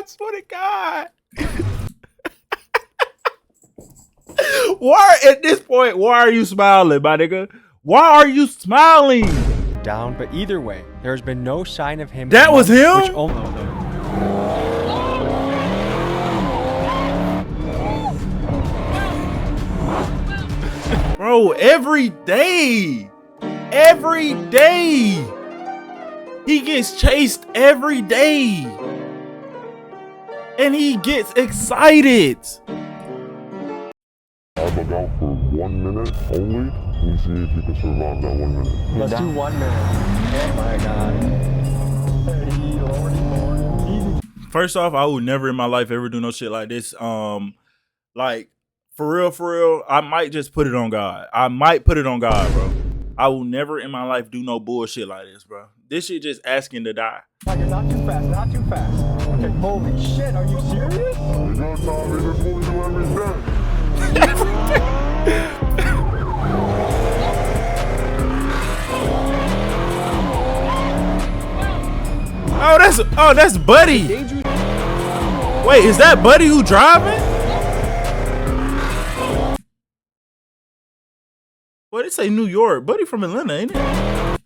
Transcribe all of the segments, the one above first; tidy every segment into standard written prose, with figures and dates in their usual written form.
swear to God. Why at this point, why are you smiling, my nigga? Why are you smiling? Down, but either way, there has been no sign of him. That was him? Which Bro, every day he gets chased every day and he gets excited. I'll bug out for 1 minute only and see if you can survive that 1 minute. Let's do 1 minute. Oh my God. First off, I would never in my life ever do no shit like this. Like for real, I might just put it on God. I might put it on God, bro. I will never in my life do no bullshit like this, bro. This shit just asking to die. You're not too fast, not too fast. Okay, holy shit, are you serious? You know, Tommy, this movie do every day. Oh, that's Buddy. Wait, is that Buddy who driving? What did it say? New York. Buddy from Atlanta, ain't it?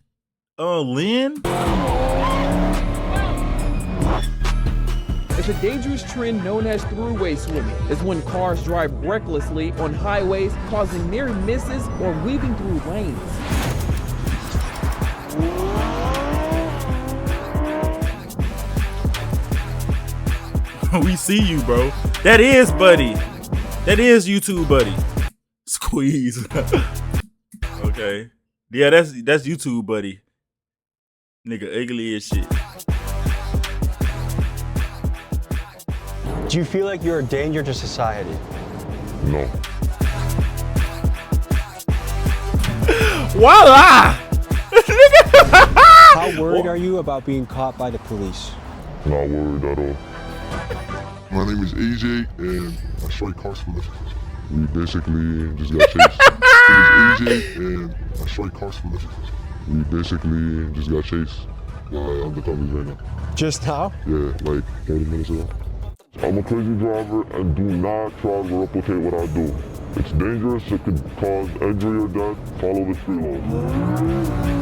Lynn. It's a dangerous trend known as throughway swimming. It's when cars drive recklessly on highways, causing near misses or weaving through lanes. We see you, bro. That is Buddy. That is YouTube Buddy. Squeeze. Okay. Yeah, that's YouTube Buddy. Nigga ugly as shit. Do you feel like you're a danger to society? No. Voila! How worried are you about being caught by the police? Not worried at all. My name is AJ and I strike cars for living. We basically just got chased. My name is AJ and I strike cars for living. We basically just got chased by undercovers right now. Just now? Yeah, like 30 minutes ago. I'm a crazy driver and do not try to replicate what I do. It's dangerous, it could cause injury or death. Follow the street laws.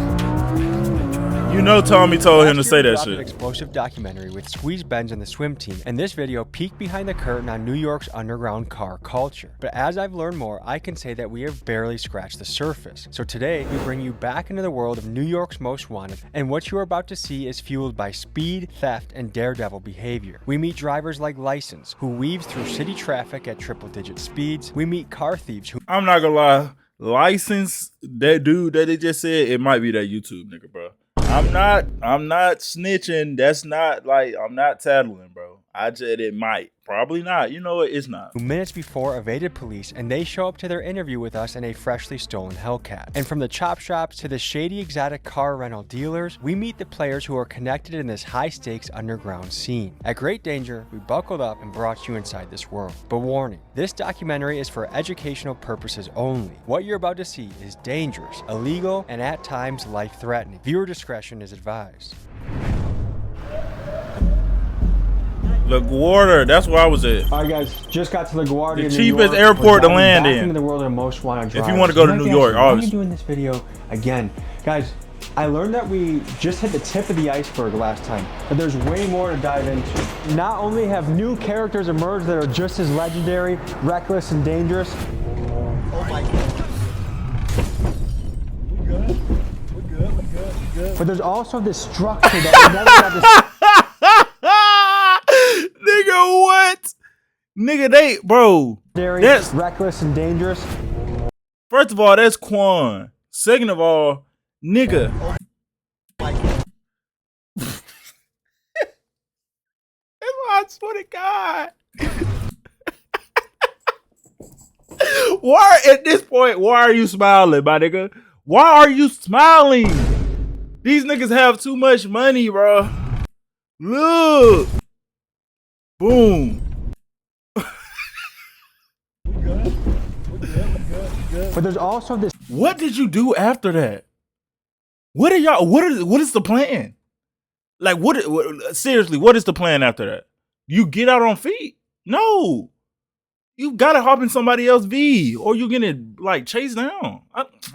You know Tommy told him to say that shit. An explosive documentary with Squeeze Benz and the swim team, and this video peeked behind the curtain on New York's underground car culture. But as I've learned more, I can say that we have barely scratched the surface. So today, we bring you back into the world of New York's most wanted, and what you are about to see is fueled by speed, theft, and daredevil behavior. We meet drivers like License, who weaves through city traffic at triple-digit speeds. We meet car thieves who— I'm not gonna lie, License, that dude that they just said, it might be that YouTube nigga, bro. I'm not snitching. That's not like, I'm not tattling, bro. I said it might. Probably not. You know what? It's not. Minutes before evaded police, and they show up to their interview with us in a freshly stolen Hellcat. And from the chop shops to the shady exotic car rental dealers, we meet the players who are connected in this high-stakes underground scene. At great danger, we buckled up and brought you inside this world. But warning, this documentary is for educational purposes only. What you're about to see is dangerous, illegal, and at times life-threatening. Viewer discretion is advised. LaGuardia, that's where I was at. All right, guys, just got to LaGuardia, the cheapest airport to land in. Into the world of most wanted drivers. If you want to go to New York, why am I obviously. doing this video again, guys? I learned that we just hit the tip of the iceberg last time, but there's way more to dive into. Not only have new characters emerged that are just as legendary, reckless, and dangerous. Oh my God. We're good. But there's also this structure that we never have this. Nigga, what? Nigga, they, bro. That's reckless and dangerous. First of all, that's Quan. Second of all, nigga. I swear to God. Why at this point, why are you smiling, my nigga? Why are you smiling? These niggas have too much money, bro. Look. Boom. But there's also this. What did you do after that? What are y'all? What is the plan? Like, what? Seriously, what is the plan after that? You get out on feet. No. You gotta hop in somebody else's V, or you're gonna like chase down.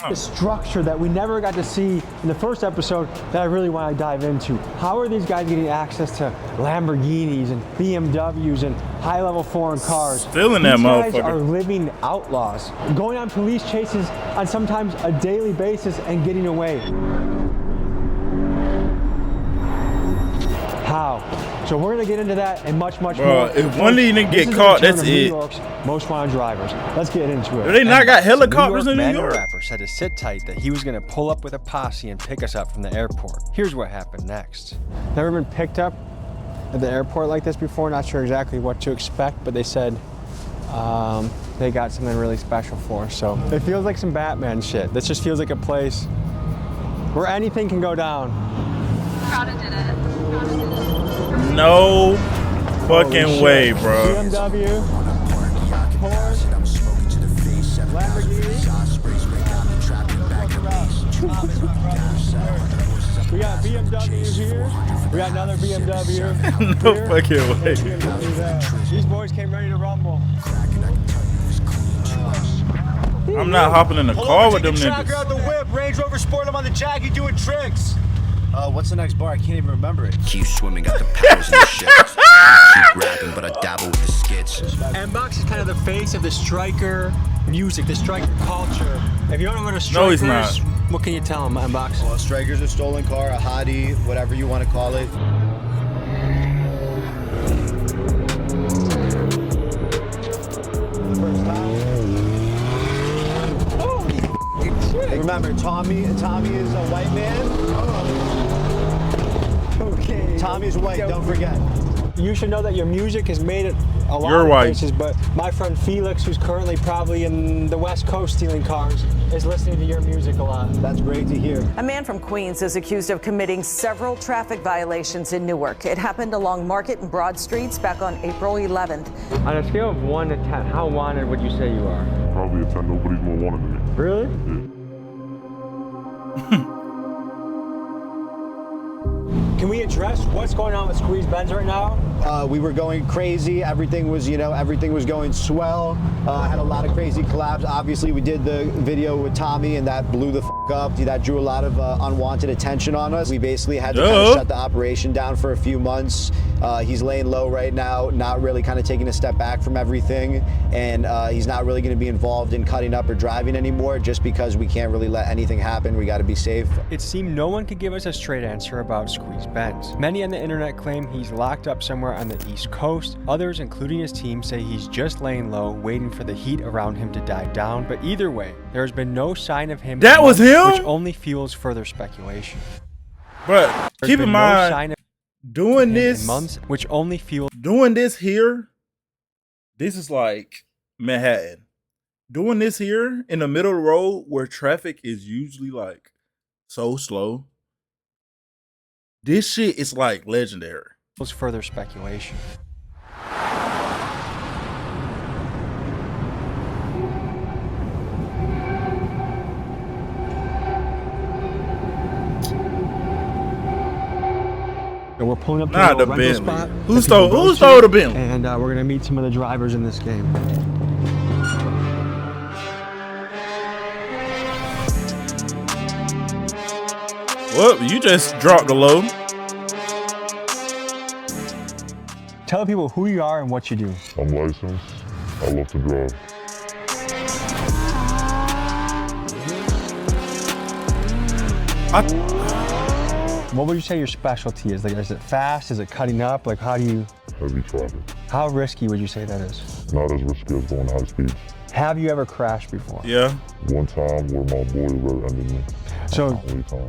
The structure that we never got to see in the first episode that I really want to dive into. How are these guys getting access to Lamborghinis and BMWs and high-level foreign cars? Stealing that motherfucker. These guys are living outlaws, going on police chases on sometimes a daily basis and getting away. How? So we're gonna get into that and much more. If one of these niggas get caught, that's it. New York's most wanted drivers. Let's get into it. Do they not got helicopters in New York? Rapper said to sit tight that he was gonna pull up with a posse and pick us up from the airport. Here's what happened next. Never been picked up at the airport like this before. Not sure exactly what to expect, but they said they got something really special for us. So it feels like some Batman shit. This just feels like a place where anything can go down. Prada did it. No fucking way, bro. BMW, Porsche, Lamborghini. We got BMW here. We got another BMW. No here. fucking way. These boys came ready to rumble. I'm not hopping in the car with them Tracker niggas. out the whip, Range Rover Sport. I'm on the Jackie doing tricks. What's the next bar? I can't even remember it. Keep swimming, got the paddles in the shit. Keep rapping, but I dabble with the skits. M-Box is kind of the face of the striker music, the striker culture. If you don't know what a striker No, he's not. is, what can you tell him, M-Box? Well, a striker's a stolen car, a hottie, whatever you want to call it. Remember, Tommy is a white man. Okay. Tommy's white, don't forget. You should know that your music is made at a lot You're of white. places, but my friend Felix, who's currently probably in the West Coast stealing cars, is listening to your music a lot. That's great to hear. A man from Queens is accused of committing several traffic violations in Newark. It happened along Market and Broad Streets back on April 11th. On a scale of 1 to 10, how wanted would you say you are? Probably a 10. Nobody's more wanted than me. Really? Yeah. Can we address what's going on with Squeeze Benz right now? We were going crazy. Everything was going swell. Had a lot of crazy collabs. Obviously, we did the video with Tommy, and that blew the up. That drew a lot of unwanted attention on us. We basically had to kind of shut the operation down for a few months. He's laying low right now, not really kind of taking a step back from everything, and he's not really going to be involved in cutting up or driving anymore, just because we can't really let anything happen. We got to be safe. It seemed no one could give us a straight answer about Squeeze Benz. Many on the internet claim he's locked up somewhere on the East Coast. Others, including his team, say he's just laying low, waiting for the heat around him to die down. But either way, there's been no sign of him. That was him? Which only fuels further speculation. But keep in mind, doing this months, which only fuels doing this here. This is like Manhattan. Doing this here in the middle of the road where traffic is usually like so slow. This shit is like legendary. Further speculation. And we're pulling up to Not a the rental Bentley. spot. Who stole the Bentley? And we're gonna meet some of the drivers in this game. Well, you just dropped the load. Tell people who you are and what you do. I'm licensed. I love to drive. What would you say your specialty is? Like, is it fast? Is it cutting up? Like, how do you? Heavy traffic. How risky would you say that is? Not as risky as going high speeds. Have you ever crashed before? Yeah. One time where my boy rear-ended me. So,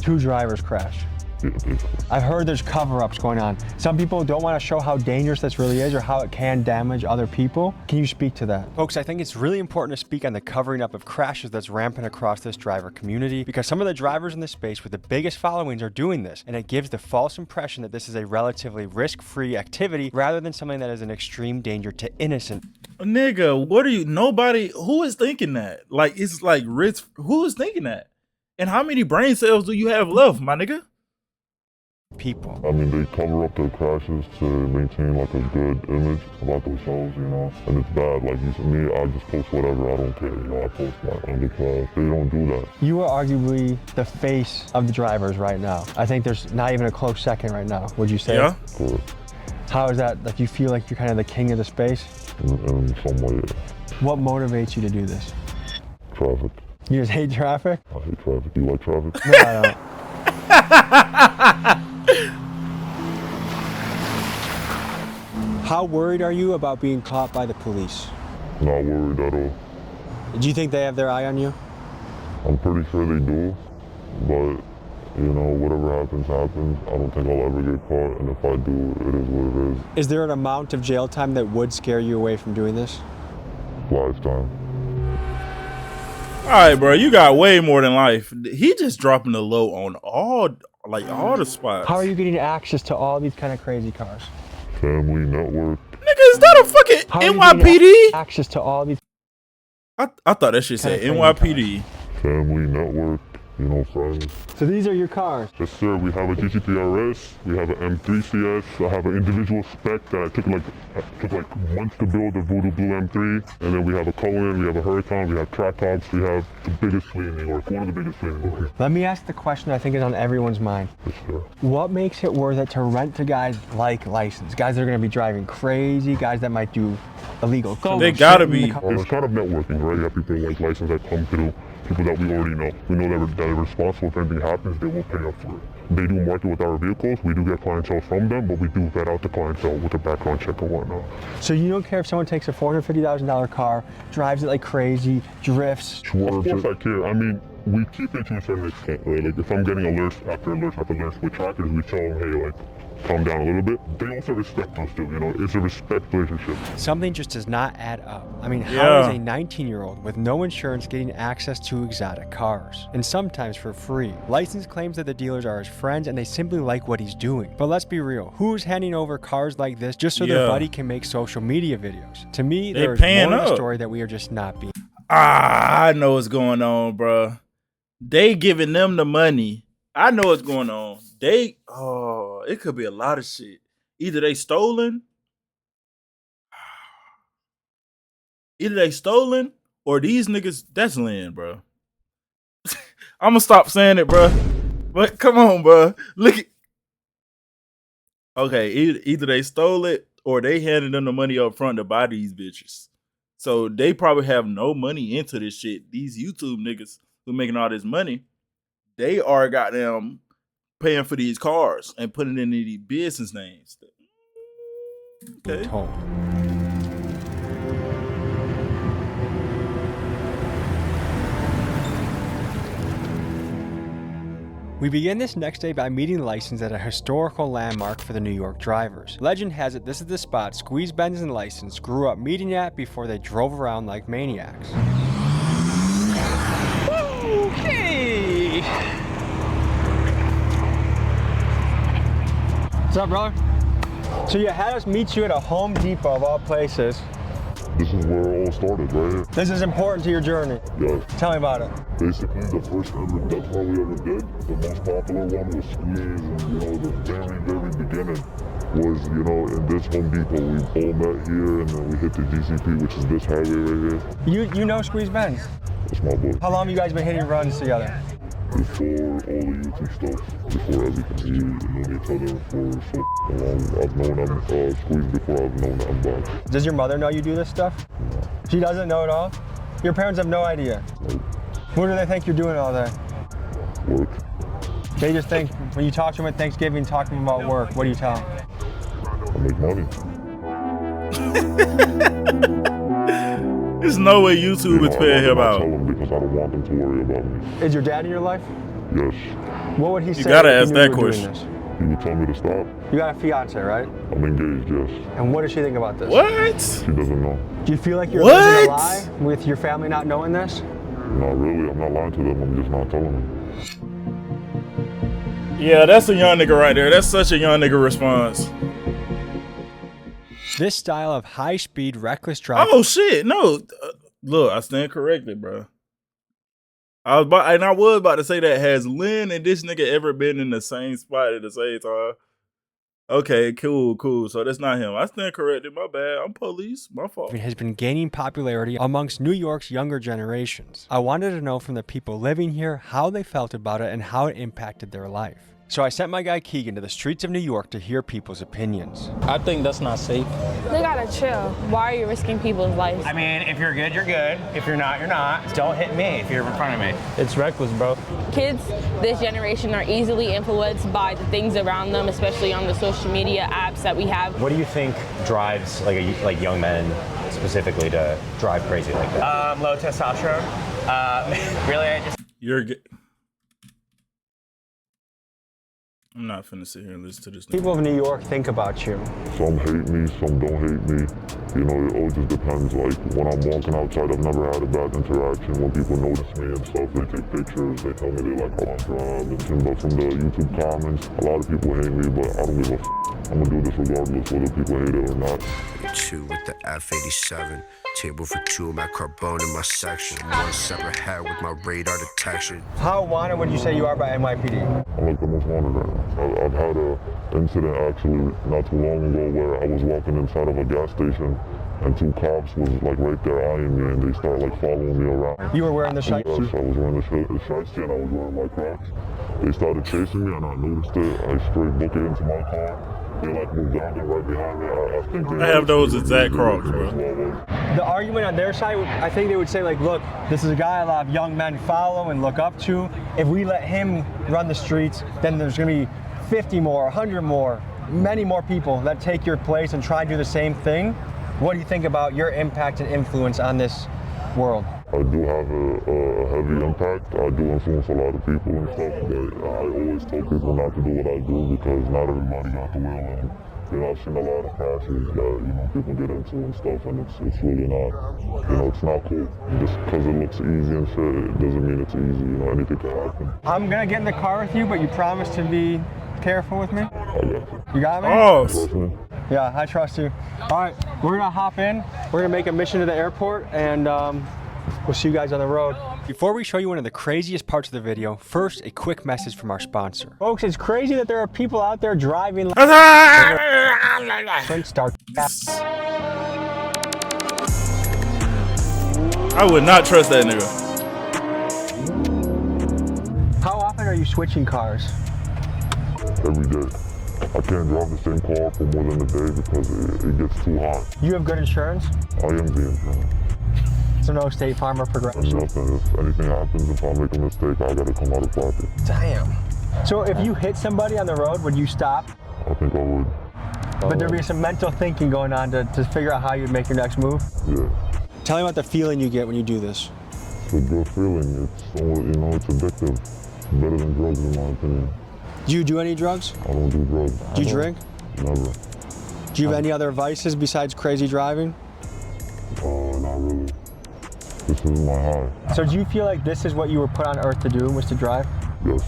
2 drivers crashed. Yeah, basically. I've heard there's cover-ups going on. Some people don't want to show how dangerous this really is or how it can damage other people. Can you speak to that? Folks, I think it's really important to speak on the covering up of crashes that's rampant across this driver community, because some of the drivers in this space with the biggest followings are doing this, and it gives the false impression that this is a relatively risk-free activity rather than something that is an extreme danger to innocent. Nigga, what are you? Nobody. Who is thinking that? Like, it's like risk. Who is thinking that? And how many brain cells do you have left, my nigga? people. I mean, they cover up their crashes to maintain like a good image about themselves, you know, and it's bad. Like you said, me, I just post whatever, I don't care, you know, I post my underclass. They don't do that. You are arguably the face of the drivers right now. I think there's not even a close second right now, would you say? Yeah. Correct. How is that? Like, you feel like you're kind of the king of the space? In some way, What motivates you to do this? traffic. You just hate traffic? I hate traffic. You like traffic? No, I don't. How worried are you about being caught by the police? Not worried at all. Do you think they have their eye on you? I'm pretty sure they do, but you know, whatever happens, happens. I don't think I'll ever get caught, and if I do, it is what it is. Is there an amount of jail time that would scare you away from doing this? Lifetime. All right, bro. You got way more than life. He just dropping the low on all the spots. How are you getting access to all these kind of crazy cars? Family network. Nigga, is that a fucking How are you getting NYPD? access to all these? I thought that shit said Kinda NYPD. Family network. You know, friends. So these are your cars. Yes, sir. We have a GT3RS. We have an M3CS. I have an individual spec that I took like months to build, the Voodoo Blue M3. And then we have a Cullinan. We have a Huracan. We have Tractops. We have the biggest fleet in New York. One of the biggest fleet in New York. Let me ask the question I think is on everyone's mind. Yes, sir. What makes it worth it to rent to guys like License? Guys that are going to be driving crazy, guys that might do illegal. They gotta be. It's kind of networking, right? You have people like License that come through. People that we already know. We know that they're responsible if anything happens, they will pay up for it. They do market with our vehicles. We do get clientele from them, but we do vet out the clientele with a background check and whatnot. So you don't care if someone takes a $450,000 car, drives it like crazy, drifts? Of course I care. I mean, we keep it to a certain extent, right? Like if I'm getting alerts after alerts with trackers, we tell them, hey, like, calm down a little bit. They also respect us too, you know? It's a respect relationship. Something just does not add up. I mean, how Yeah. is a 19-year-old with no insurance getting access to exotic cars? And sometimes for free. License claims that the dealers are his friends and they simply like what he's doing. But let's be real, who's handing over cars like this just so their Yeah. buddy can make social media videos? To me, They there's paying more to the up. story that we are just not being. I know what's going on, bro. They giving them the money. I know what's going on. It could be a lot of shit. Either they stolen, or these niggas, that's land, bro. I'm gonna stop saying it, bro. But come on, bro. Look at. Okay, either they stole it or they handed them the money up front to buy these bitches. So they probably have no money into this shit. These YouTube niggas who making all this money, they are goddamn paying for these cars and putting in these business names. Okay. told. We begin this next day by meeting License at a historical landmark for the New York drivers. Legend has it this is the spot Squeeze Benz and License grew up meeting at before they drove around like maniacs. Okay. What's up, brother? So you had us meet you at a Home Depot of all places. This is where it all started, right here. This is important to your journey. Yes. Tell me about it. Basically, the first ever death row we ever did, the most popular one was Squeeze, and you know, the very beginning was, you know, in this Home Depot. We all met here, and then we hit the GCP, which is this highway right here. You know Squeeze Benz? That's my boy. How long have you guys been hitting runs together? Before all the YouTube stuff, before everything, we known each other for so long. I've known him, Squeeze before I've known him back. Does your mother know you do this stuff? No. She doesn't know at all? Your parents have no idea? Nope. What do they think you're doing all day? Work. They just think, when you talk to them at Thanksgiving, talk to them about work, what do you tell them? I make money. There's no way YouTube is paying him I out. tell him because I don't want them to worry about me. Is your dad in your life? Yes. What would he say? gotta if he ask knew that you were doing question. this? He would tell me to stop. You got a fiance, right? I'm engaged, yes. And what does she think about this? What? She doesn't know. Do you feel like you're What? living a lie with your family not knowing this? Not really. I'm not lying to them. I'm just not telling them. Yeah, that's a young nigga right there. That's such a young nigga response. This style of high-speed, reckless driving. Oh shit, no. Look, I stand corrected, bro. I was about to say that. Has Lynn and this nigga ever been in the same spot at the same time? Okay, cool. So that's not him. I stand corrected. My bad. I'm police. My fault. Has been gaining popularity amongst New York's younger generations. I wanted to know from the people living here how they felt about it and how it impacted their life. So I sent my guy Keegan to the streets of New York to hear people's opinions. I think that's not safe. They gotta chill. Why are you risking people's lives? I mean, if you're good, you're good. If you're not, you're not. Don't hit me if you're in front of me. It's reckless, bro. Kids this generation are easily influenced by the things around them, especially on the social media apps that we have. What do you think drives like young men specifically to drive crazy like that? Low testosterone. Really, I just. I'm not finna sit here and listen to this. People of New York think about you. Some hate me, some don't hate me. You know, it all just depends. Like, when I'm walking outside, I've never had a bad interaction. When people notice me and stuff, they take pictures, they tell me they like how I drive. But from the YouTube comments, a lot of people hate me, but I don't give a f***. I'm gonna do this regardless whether people hate it or not. 2 with the F87. Table for 2, my carbone in my section. 1 separate head with my radar detection. How wanted would you say you are by NYPD? I'm like the most wanted right now. I've had an incident actually not too long ago where I was walking inside of a gas station and 2 cops was like right there eyeing me and they started like following me around. You were wearing the shirt? Yes, I was wearing the shirt and I was wearing my Crocs. They started chasing me and I noticed it. I straight booked it into my car. They like moved down there right behind me. I have those exact Crocs, bro. The argument on their side, I think they would say like, look, this is a guy a lot of young men follow and look up to. If we let him run the streets, then there's gonna be 50 more, 100 more, many more people that take your place and try to do the same thing. What do you think about your impact and influence on this world? I do have a heavy impact. I do influence a lot of people and stuff, but I always tell people not to do what I do because not everybody got the will. And, you know, I've seen a lot of crashes that, you know, people get into and stuff, and it's really not, you know, it's not cool. Just because it looks easy and shit, it doesn't mean it's easy, you know, anything can happen. I'm gonna get in the car with you, but you promise to be careful with me? I got you. You got me? Oh! Yeah, I trust you. All right, we're gonna hop in. We're gonna make a mission to the airport, and we'll see you guys on the road. Before we show you one of the craziest parts of the video, first a quick message from our sponsor. Folks, it's crazy that there are people out there driving like start. I would not trust that nigga. How often are you switching cars? Every day. I can't drive the same car for more than a day because it gets too hot. You have good insurance? I am the insurance. So no State Farm or Progressive? Nothing. If anything happens, if I make a mistake, I gotta come out of pocket. Damn. So if you hit somebody on the road, would you stop? I think I would. But there'd be some mental thinking going on to figure out how you'd make your next move? Yeah. Tell me about the feeling you get when you do this. It's a good feeling. It's, you know, it's addictive. It's better than drugs in my opinion. Do you do any drugs? I don't do drugs. Do you drink? Never. Do you have any other vices besides crazy driving? Not really. This is my high. So do you feel like this is what you were put on earth to do, was to drive? Yes.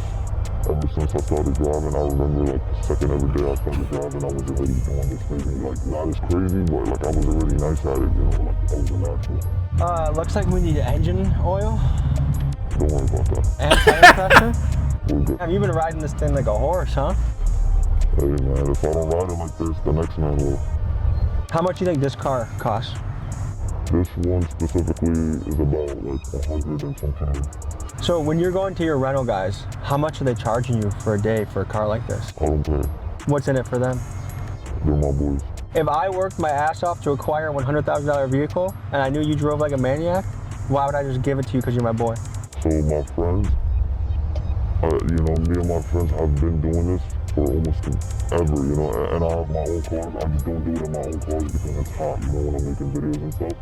Ever since I started driving, I remember like the second every day I started driving, I was already doing this crazy. Like, not as crazy, but like I was already nice at it, you know, like I was a natural. Looks like we need engine oil. Don't worry about that. And tire pressure. We're good. You've been riding this thing like a horse, huh? Hey man, if I don't ride it like this, the next man will. How much do you think this car costs? This one specifically is about like 100 and something. So when you're going to your rental guys, how much are they charging you for a day for a car like this? I don't pay. What's in it for them? They're my boys. If I worked my ass off to acquire a $100,000 vehicle and I knew you drove like a maniac, why would I just give it to you because you're my boy? So my friends, you know, me and my friends have been doing this for almost ever, you know, and I have my own cars. I just don't do it in my own cars because it's hot, you know, when I'm making videos and stuff.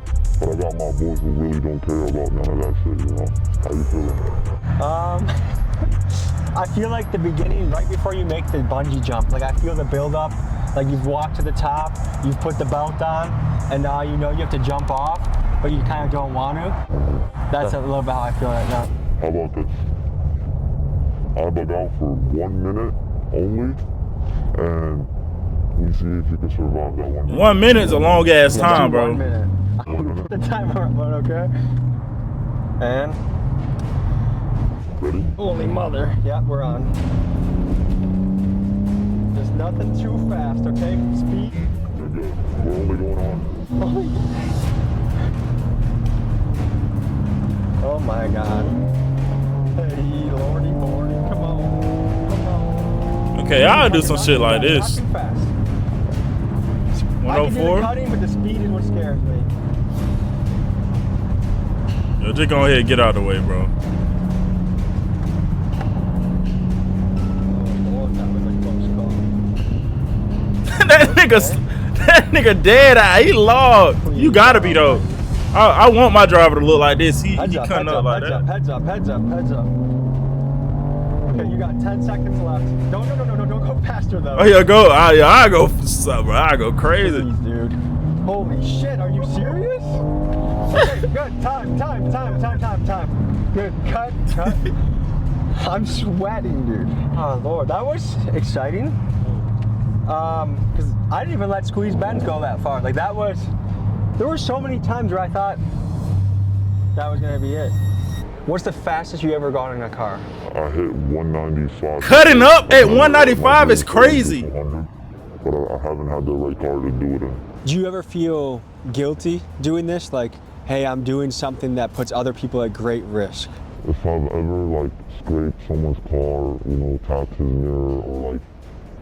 But I got my boys who really don't care about none of that shit, you know. How you feeling? I feel like the beginning, right before you make the bungee jump, like I feel the build up, like you've walked to the top, you've put the belt on, and now you know you have to jump off, but you kind of don't want to. That's a little bit how I feel right now. How about this? I bug out for 1 minute only, and we see if you can survive that 1 minute. 1 minute's a long ass time, bro. 1 minute. The timer, but okay. And Ready? Holy mother. Yeah, we're on. There's nothing too fast, okay? Speed. You're good. We're only going on. Oh my God. Hey, lordy, lordy, come on. Okay, I'll do some shit like this. Not too fast. I can do the 104. cutting, but the speed is what scares me. Yo, just go ahead and get out of the way, bro. that nigga dead eye. He logged. You gotta be though. I want my driver to look like this. He cutting up like that. Heads up. Okay, you got 10 seconds left. Don't go faster though. Oh yeah, go. I go, bro. I go crazy, please, dude. Holy shit, are you serious? Okay, good. Time. Good. Cut. I'm sweating, dude. Oh Lord, that was exciting. Because I didn't even let Squeeze Benz go that far. Like there were so many times where I thought that was gonna be it. What's the fastest you ever gone in a car? I hit 195. Cutting up at 195 is crazy. But I haven't had the right car to do it in. Do you ever feel guilty doing this? Like, hey, I'm doing something that puts other people at great risk. If I've ever like scraped someone's car, you know, tapped his mirror, or like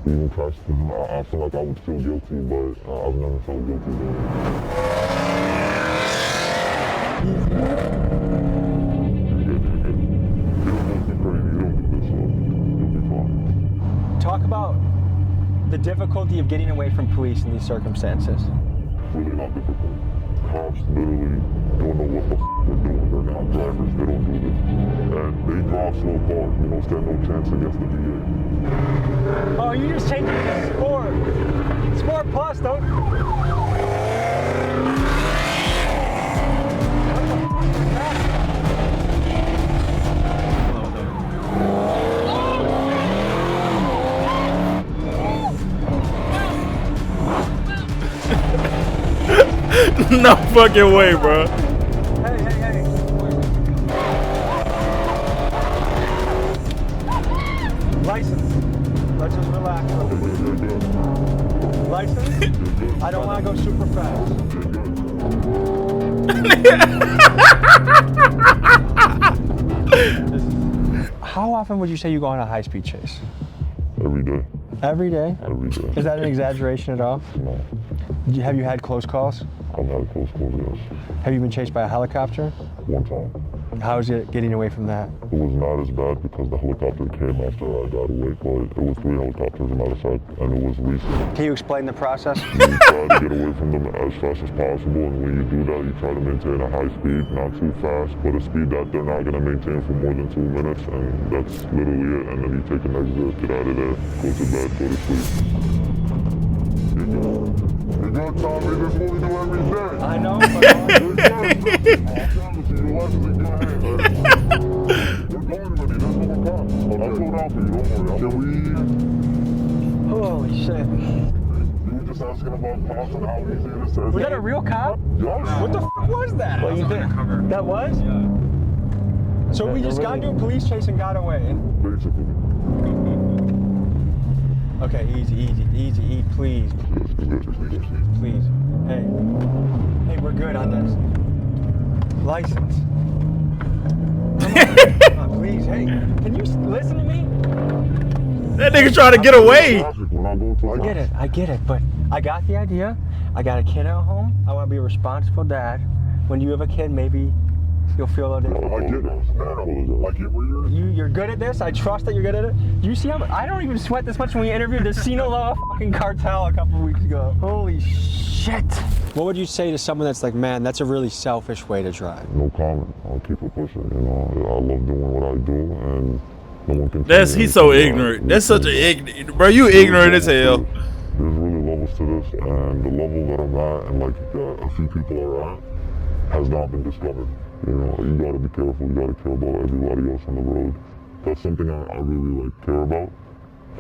even crashed him, I feel like I would feel guilty, but I've never felt guilty doing Talk about the difficulty of getting away from police in these circumstances. Really not difficult. Cops literally don't know what the they're doing. They're not drivers. They don't do this. And they drive slow cars. You don't stand no chance against the DA. Oh, you just changed it to sport. Sport plus, don't. No fucking way, bro. Hey. License. Let's just relax. License? I don't want to go super fast. How often would you say you go on a high-speed chase? Every day. Every day? Every day. Is that an exaggeration at all? No. Have you had close calls? I've had close calls, yes. Have you been chased by a helicopter? One time. How is it getting away from that? It was not as bad because the helicopter came after I got away, but it was 3 helicopters, as a matter of fact, and it was recent. Can you explain the process? You try to get away from them as fast as possible, and when you do that, you try to maintain a high speed, not too fast, but a speed that they're not going to maintain for more than 2 minutes, and that's literally it. And then you take an exit, get out of there, go to bed, go to sleep. You got Tommy, this is what we do every day. I know, but I promise you, the lessons in your hands. We're going, buddy. That's what we're caught. I'll slow down for you, don't worry. Can we... Holy shit. You were just asking about cops and how easy it is to... Was that a real cop? Yes. What the fuck was that? Well, you think that was? Yeah. So we just got into a police chase and got away. Basically. Okay, easy, please. Please. Hey, we're good on this. License. Come on, please. Hey, can you listen to me? That nigga trying to get away. I get it, but I got the idea. I got a kid at home. I want to be a responsible dad. When you have a kid, maybe you'll feel a little different. I get it. I get where You're good at this. I trust that you're good at it. Do you see how I don't even sweat this much when we interviewed the Sinaloa fucking cartel a couple of weeks ago. Holy shit. What would you say to someone that's like, man, that's a really selfish way to drive? No comment. I'll keep it pushing. You know, I love doing what I do, and no one can. He's so ignorant. That's such an ignorant, bro. You ignorant as hell. There's really levels to this, and the level that I'm at, and like a few people are at, has not been discovered. You know, you gotta be careful. You gotta care about everybody else on the road. That's something I really like care about.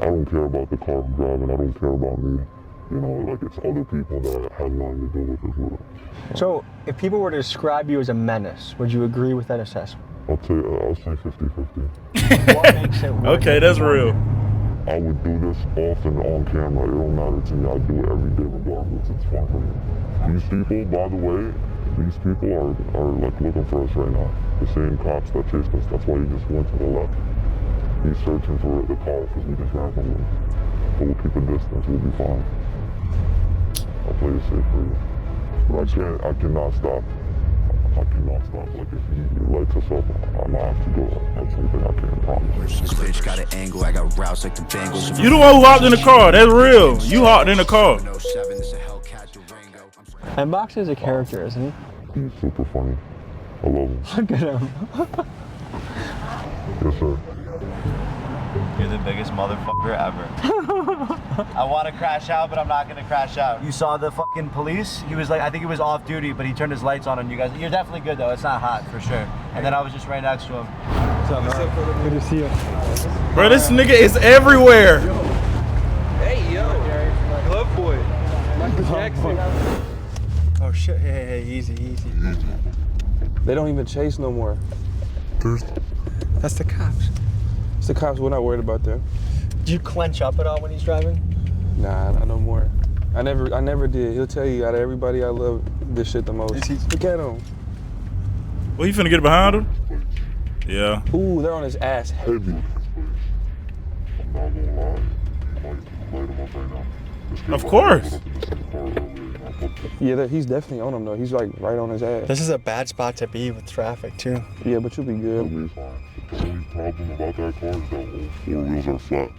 I don't care about the car I'm driving. I don't care about me. You know, like it's other people that have nothing to do with this world. So, if people were to describe you as a menace, would you agree with that assessment? I'll say 50-50. What makes it worth Okay, it? that's real. I would do this often on camera. It don't matter to me. I do it every day regardless. It's fun for me. These people, by the way, these people are like looking for us right now. The same cops that chased us. That's why he just went to the left. He's searching for the car because we just ran from him. But we'll keep a distance. We'll be fine. I'll play it safe for you. But I cannot stop. I cannot stop. Like if you lights us up, I might have to go. That's something I can't promise. This bitch got an angle, I got routes like the Bengals. You the one who hopped in the car. That's real. You hopped in the car. And Box is a character, isn't he? He's super funny. I love him. Look at him. Yes, sir. You're the biggest motherfucker ever. I want to crash out, but I'm not gonna crash out. You saw the fucking police? He was like, I think he was off duty, but he turned his lights on you guys. You're definitely good though. It's not hot for sure. And then I was just right next to him. What's up, man? Good to see you. Bro, this nigga is everywhere. Hey, yo. Glove boy. Michael Jackson. Oh shit! Hey, easy. They don't even chase no more. That's the cops. It's the cops. We're not worried about them. Do you clench up at all when he's driving? Nah, I no more. I never did. He'll tell you out of everybody I love this shit the most. Look at him. Well, you finna get behind him? Yeah. Ooh, they're on his ass heavy. I'm not gonna lie. I might light him up right now. This kid Of course. went up in the same car earlier, and I put Yeah, he's definitely on him though. He's like right on his ass. This is a bad spot to be with traffic too. Yeah, but you'll be good. It'll be fine. The only problem about that car is that all four wheels are flat.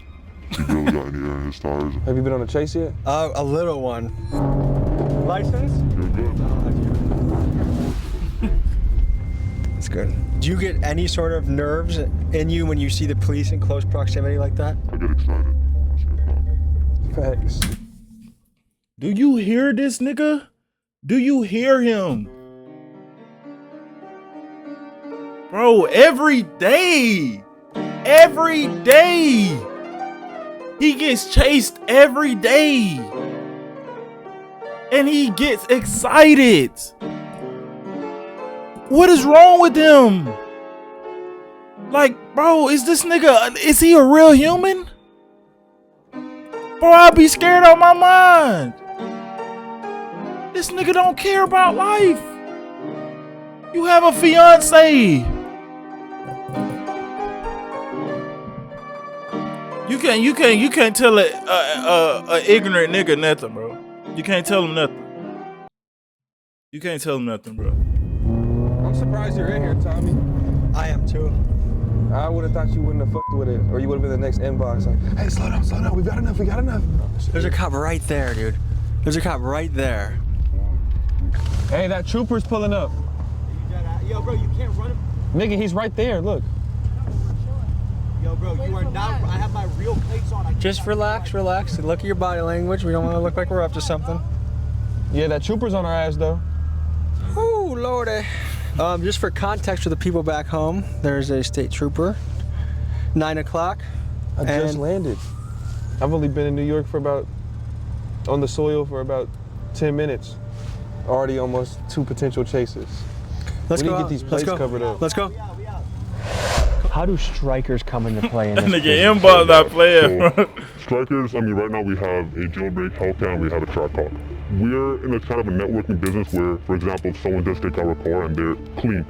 He barely got any air in his tires. Have you been on a chase yet? A little one. License? You're good. That's good. Do you get any sort of nerves in you when you see the police in close proximity like that? I get excited. Facts. Do you hear this nigga? Do you hear him? Bro, every day. He gets chased every day. And he gets excited. What is wrong with him? Like, bro, is he a real human? Bro, I'd be scared out my mind. This nigga don't care about life. You have a fiance. You can't tell a ignorant nigga nothing, bro. You can't tell him nothing. You can't tell him nothing, bro. I'm surprised you're in here, Tommy. I am too. I would have thought you wouldn't have fucked with it, or you would have been the next inbox like, hey, slow down, we got enough. There's a cop right there, dude. There's a cop right there. Hey, that trooper's pulling up. Yo, bro, you can't run him. Nigga, he's right there, look. Yo, bro, you are not. I have my real plates on. Just relax. Look at your body language. We don't want to look like we're up to something. Yeah, that trooper's on our ass, though. Ooh, lordy. Just for context for the people back home, there's a state trooper. 9 o'clock. I just landed. I've only been in New York on the soil for about 10 minutes. Already almost 2 potential chases. Let's we go need to out. get these plates covered up. Let's go. How do strikers come into play in this? Nigga, inbox not playing. So, strikers, I mean, right now we have a jailbreak, Hellcat, we have a track hawk. We're in a kind of a networking business where, for example, if someone does take our car and they're clean,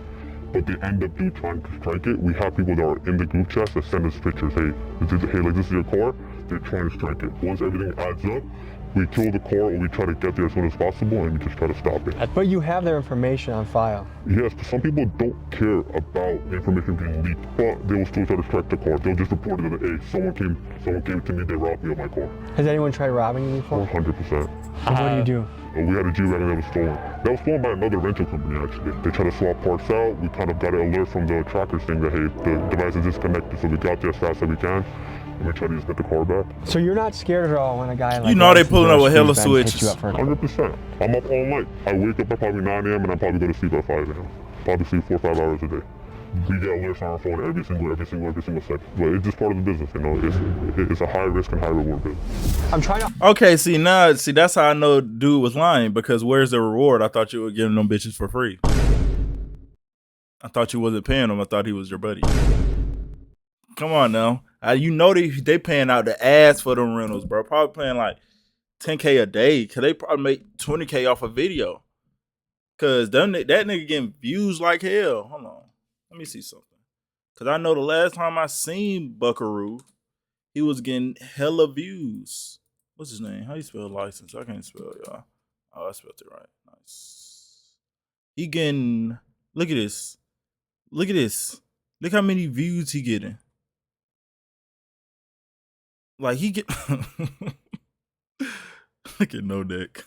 but they end up trying to strike it, we have people that are in the group chat that send us pictures. Hey, this is your car. They're trying to strike it. Once everything adds up, we kill the car or we try to get there as soon as possible and we just try to stop it. But you have their information on file. Yes, but some people don't care about information being leaked, but they will still try to strike the car. They'll just report it that, hey, someone came to me, they robbed me of my car. Has anyone tried robbing you before? 100%. And what do you do? We had a G-Wagon that was stolen. That was stolen by another rental company, actually. They tried to swap parts out. We kind of got an alert from the trackers saying that, hey, the device is disconnected, so we got there as fast as we can. And we tried to just get the car back. So you're not scared at all when a guy like You know they pulling up with hella switches. 100%. I'm up all night. I wake up at probably 9 a.m. and I probably go to sleep at 5 a.m. Probably sleep 4 or 5 hours a day. We get alerts on our phone every single second. But it's just part of the business, you know. It's a high risk and high reward business. I'm trying to. Okay, see that's how I know dude was lying, because where's the reward? I thought you were giving them bitches for free. I thought you wasn't paying him. I thought he was your buddy. Come on now. You know they paying out the ass for them rentals, bro. Probably paying like $10K a day. Cause they probably make $20K off a video. Cause that nigga getting views like hell. Hold on. Let me see something. Cause I know the last time I seen Buckaroo, he was getting hella views. What's his name? How you spell license? I can't spell, y'all. Oh, I spelled it right. Nice. He getting, look at this. Look at this. Look how many views he getting. Like he get look at No Deck.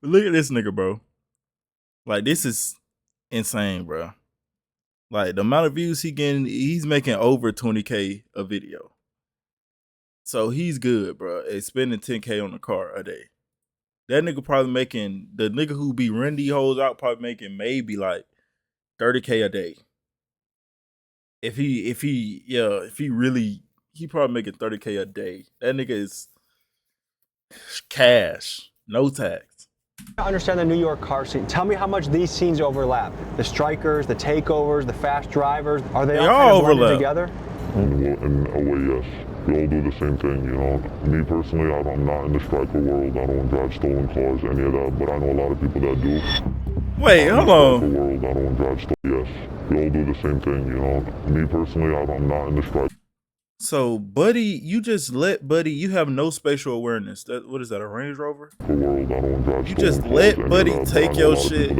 Look at this nigga, bro. Like this is insane, bro. Like the amount of views he getting, he's making over 20K a video. So he's good, bro. It's spending 10K on the car a day. That nigga probably making, the nigga who be renting hoes out probably making maybe like 30K a day. If he really, he probably making 30K a day. That nigga is cash, no tax. I understand the New York car scene. Tell me how much these scenes overlap. The strikers, the takeovers, the fast drivers, are they all kind of blended together? In a way, yes. We all do the same thing, you know. Me personally, I'm not in the striker world. I don't drive stolen cars, any of that, but I know a lot of people that do. Wait, hold on. World, I don't drive stolen. Yes, we all do the same thing, you know. Me personally, I'm not in the striker. So, Buddy, you just let Buddy, you have no spatial awareness. That, what is that, a Range Rover? World, I don't drive you just let Buddy take your shit.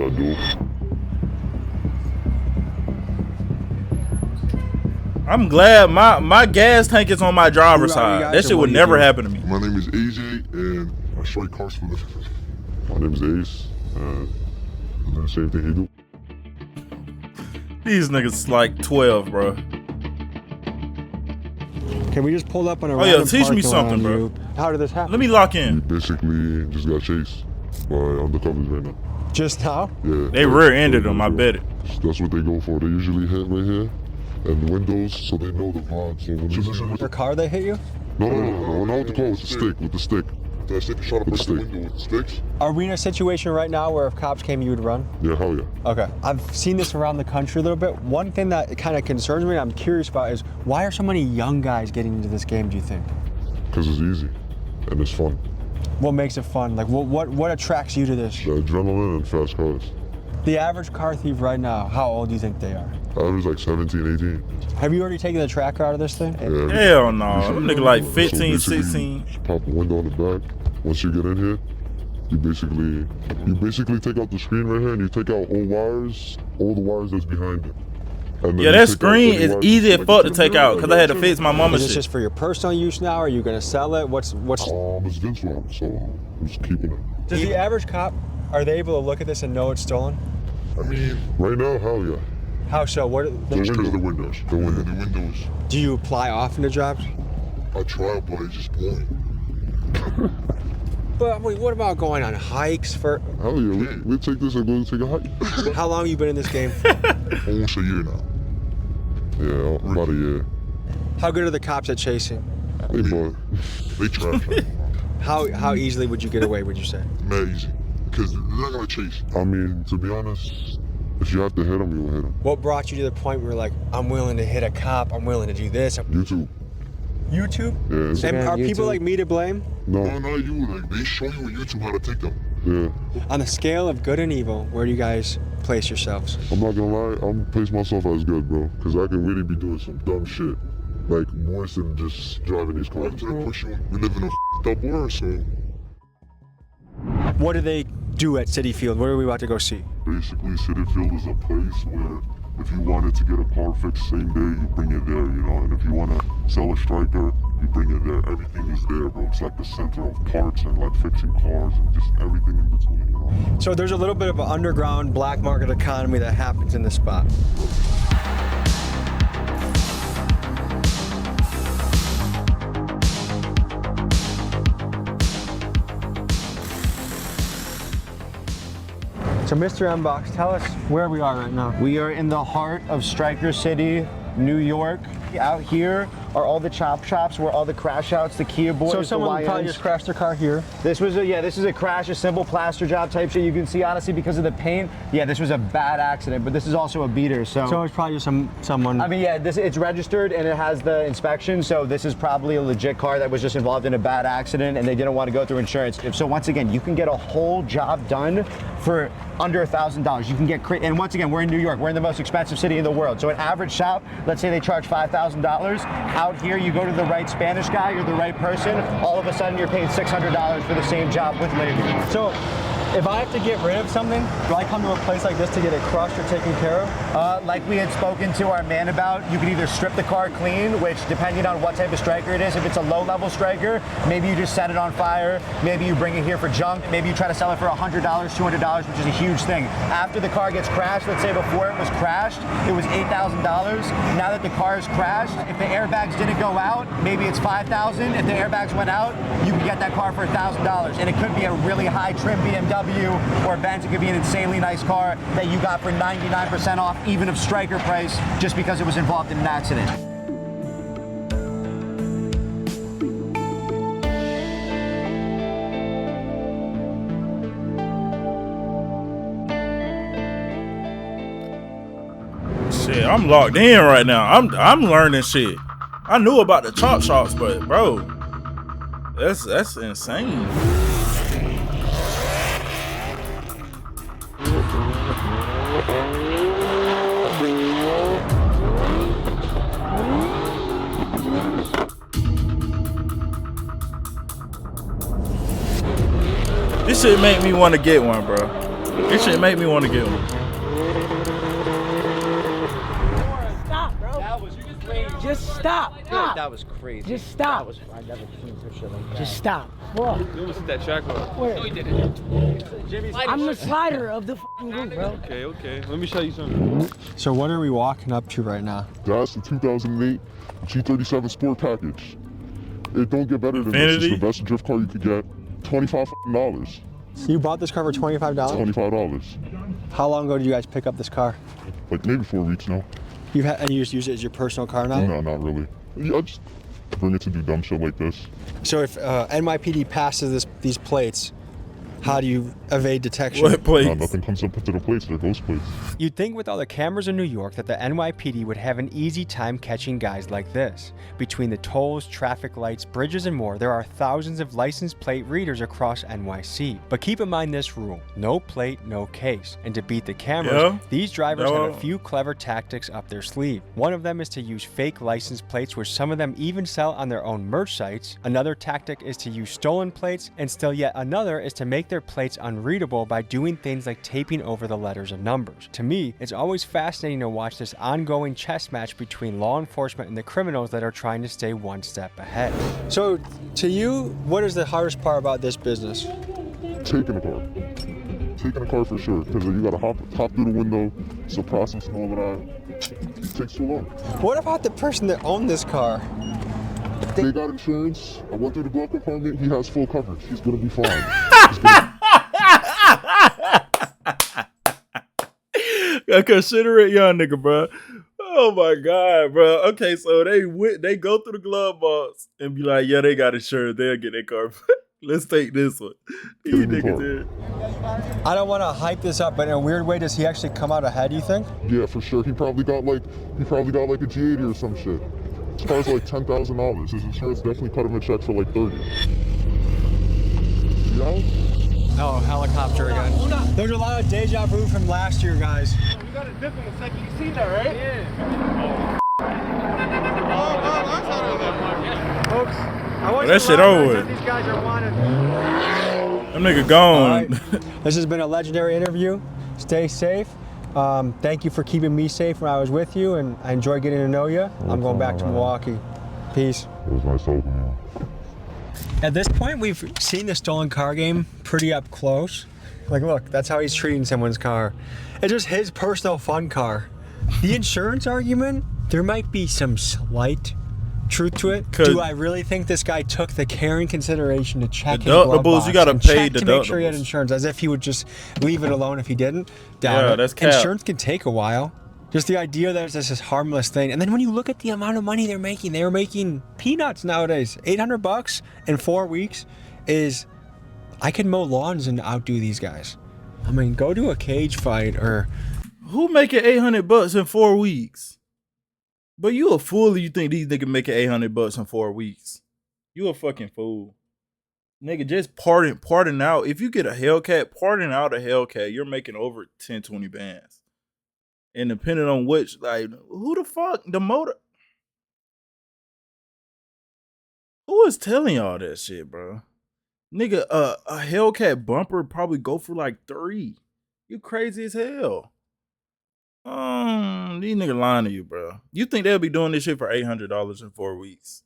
I'm glad my gas tank is on my driver's side. That shit would never happen to me. My name is AJ, and I strike cars for living. My name is Ace, and I do the same thing he do. These niggas like 12, bro. Can we just pull up on a random teach me something, bro. You? How did this happen? Let me lock in. We basically just got chased by undercovers right now. Just now? Yeah. They rear-ended them, I bet it. That's what they go for. They usually hit right here. And the windows, so they know the vibe. So when their car, they hit you? No, not with the car, with the stick, with the stick. That stick shot up the window with the sticks. Are we in a situation right now where if cops came, you would run? Yeah, hell yeah. Okay. I've seen this around the country a little bit. One thing that kind of concerns me, I'm curious about, is why are so many young guys getting into this game, do you think? Because it's easy, and it's fun. What makes it fun? Like, what attracts you to this? The adrenaline and fast cars. The average car thief right now, how old do you think they are? Average like 17, 18. Have you already taken the tracker out of this thing? Yeah, hell no. Them nigga like 15, so 16. Just pop the window on the back. Once you get in here, you basically take out the screen right here and you take out all the wires that's behind it. Yeah, that screen is easy as fuck to take out because I had to fix my mama's shit. Is this just for your personal use now? Are you gonna sell it? What's? It's Vince one, so I'm just keeping it. Does the average cop, are they able to look at this and know it's stolen? I mean, right now, hell yeah. How so? What? The windows. The windows. Do you apply often to jobs? I try, but it's just boring. But I mean, what about going on hikes for? Hell yeah, we take this and go take a hike. How long have you been in this game for? Almost a year now. Yeah, about a year. How good are the cops at chasing? They trash. How easily would you get away, would you say? Mad easy. Because they're not going to chase. I mean, to be honest, if you have to hit them, you will hit them. What brought you to the point where you're like, I'm willing to hit a cop, I'm willing to do this? YouTube. YouTube? Yeah. And are people like me to blame? No, not you. Like, they show you on YouTube how to take them. Yeah. On the scale of good and evil, where do you guys place yourselves? I'm not gonna lie, I'm gonna place myself as good, bro. Because I can really be doing some dumb shit. Like, worse than just driving these cars. We live in a f***ed up world, so... What do they do at Citi Field? What are we about to go see? Basically, Citi Field is a place where if you wanted to get a car fixed same day, you bring it there, you know? And if you want to sell a striker, you bring it there. Everything is there, bro. It's like the center of parts and like fixing cars and just everything in between, you know? So there's a little bit of an underground black market economy that happens in this spot. So Mr. M-Box, tell us where we are right now. We are in the heart of Striker City, New York. Out here, are all the chop shops where all the crash outs, the Kia boys, So someone the probably YNs. just crashed their car here. This was this is a crash, a simple plaster job type shit. You can see honestly because of the paint. Yeah, this was a bad accident, but this is also a beater. So it's probably just someone. I mean, yeah, it's registered and it has the inspection. So this is probably a legit car that was just involved in a bad accident and they didn't want to go through insurance. So once again, you can get a whole job done for under $1,000. You can get and once again, we're in New York. We're in the most expensive city in the world. So an average shop, let's say they charge $5,000. Out here, you go to the right Spanish guy, you're the right person. All of a sudden, you're paying $600 for the same job with labor. So, if I have to get rid of something, do I come to a place like this to get it crushed or taken care of? Like we had spoken to our man about, you can either strip the car clean, which depending on what type of striker it is, if it's a low-level striker, maybe you just set it on fire, maybe you bring it here for junk, maybe you try to sell it for $100, $200, which is a huge thing. After the car gets crashed, let's say before it was crashed, it was $8,000. Now that the car is crashed, if the airbags didn't go out, maybe it's $5,000. If the airbags went out, you can get that car for $1,000. And it could be a really high trim BMW or Benz. It could be an insanely nice car that you got for 99% off, even of striker price, just because it was involved in an accident. Shit, I'm locked in right now. I'm learning shit. I knew about the chop shops, but bro, that's insane. This shit make me want to get one, bro. This shit make me want to get one. Stop, bro. That was crazy. Just stop. Stop. That was crazy. Just stop. I've never seen some shit like that. Just stop. What? You almost hit that track bar. Where? No, he didn't. I'm the slider of the group, bro. Okay. Let me show you something. So what are we walking up to right now? That's the 2008 G37 Sport Package. It don't get better than this. It's the best drift car you could get. $25. You bought this car for $25? $25. How long ago did you guys pick up this car? Like maybe 4 weeks now. And you just use it as your personal car now? No, not really. Yeah, I just bring it to do dumb shit like this. So if NYPD passes these plates, how do you evade detection? What plates? Nothing comes up into the plates. They're ghost plates. You'd think with all the cameras in New York that the NYPD would have an easy time catching guys like this. Between the tolls, traffic lights, bridges, and more, there are thousands of license plate readers across NYC. But keep in mind this rule: no plate, no case. And to beat the cameras, these drivers have a few clever tactics up their sleeve. One of them is to use fake license plates, which some of them even sell on their own merch sites. Another tactic is to use stolen plates, and still yet another is to make their plates unreadable by doing things like taping over the letters and numbers. To me, it's always fascinating to watch this ongoing chess match between law enforcement and the criminals that are trying to stay one step ahead. So, to you, what is the hardest part about this business? Taking a car. Taking a car for sure, because you gotta hop through the window, so process and all of that. It takes too long. What about the person that owned this car? They got insurance. I went through the glove compartment. He has full coverage. He's gonna be fine. A considerate young nigga, bro. Oh my god, bro. Okay, so they go through the glove box and be like, yeah, they got insurance. They'll get their car. Let's take this one. These niggas here. I don't want to hype this up, but in a weird way, does he actually come out ahead, you think? Yeah, for sure. He probably got like a G80 or some shit. His car's like $10,000. His insurance definitely cut him a check for like $30. Yeah? Oh, helicopter again. There's a lot of deja vu from last year, guys. We got a dip in a second. You seen that, right? Yeah. Folks, I want that shit over with. These guys are wanted. Them nigga gone. Right. This has been a legendary interview. Stay safe. Thank you for keeping me safe when I was with you, and I enjoyed getting to know you. I'm going back to Milwaukee. Peace. It was nice talking to you. At this point, we've seen the stolen car game pretty up close. Like, look, that's how he's treating someone's car. It's just his personal fun car. The insurance argument, there might be some slight truth to it. Do I really think this guy took the care and consideration to check his glove box you gotta and pay check to make sure he had deductibles. insurance, as if he would just leave it alone if he didn't? Doubt Yeah, it. that's cap. Insurance can take a while. Just the idea that it's just this harmless thing. And then when you look at the amount of money they're making peanuts nowadays. $800 in 4 weeks is, I could mow lawns and outdo these guys. I mean, go to a cage fight or... Who making $800 in 4 weeks? But you a fool if you think these niggas making $800 in 4 weeks. You a fucking fool. Nigga, just pardon out. If you get a Hellcat, pardon out a Hellcat, you're making over 10, 20 bands. And depending on which, like, who the fuck, the motor? Who is telling y'all that shit, bro? Nigga, a Hellcat bumper probably go for like 3. You crazy as hell. These niggas lying to you, bro. You think they'll be doing this shit for $800 in 4 weeks?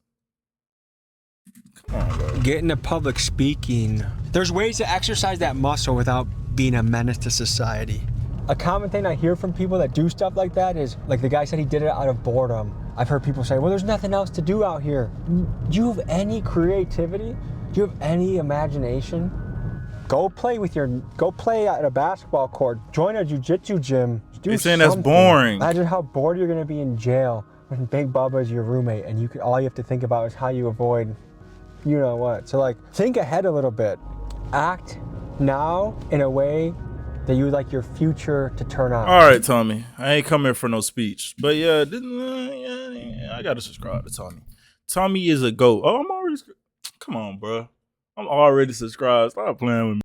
Come on, bro. Get into public speaking. There's ways to exercise that muscle without being a menace to society. A common thing I hear from people that do stuff like that is, like the guy said he did it out of boredom. I've heard people say, well, there's nothing else to do out here. Do you have any creativity? Do you have any imagination? Go play at a basketball court. Join a jiu-jitsu gym. They're saying that's boring. Imagine how bored you're gonna be in jail when Big Bubba is your roommate and all you have to think about is how you avoid you know what. So like, think ahead a little bit. Act now in a way that you would like your future to turn out. All right, Tommy. I ain't coming here for no speech. But yeah, I got to subscribe to Tommy. Tommy is a GOAT. Oh, I'm already... Come on, bro. I'm already subscribed. Stop playing with me.